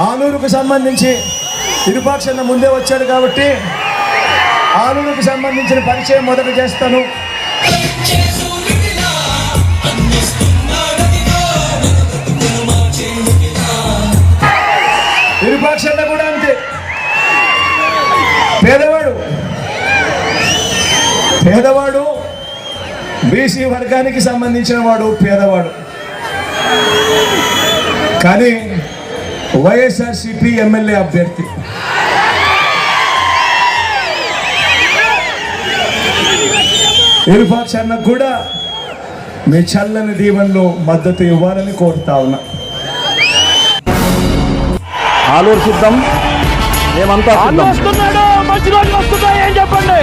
ఆలూరుకు సంబంధించి ఇరుపాక్షన్న ముందే వచ్చాడు కాబట్టి ఆలూరుకు సంబంధించిన పరిచయం మొదట చేస్తాను. ఇరుపాక్షన్న కూడా అంతే, పేదవాడు బీసీ వర్గానికి సంబంధించిన వాడు, పేదవాడు. కానీ వైఎస్ఆర్సీపీ ఎమ్మెల్యే అభ్యర్థి. ఇరుపాక్షన్నకు కూడా మీ చల్లని దీవెనలో మద్దతు ఇవ్వాలని కోరుతా ఉన్నా. ఆలూరు సిద్ధం, మేమంతా మంచి రోజులు వస్తున్నాయి, ఏం చెప్పండి.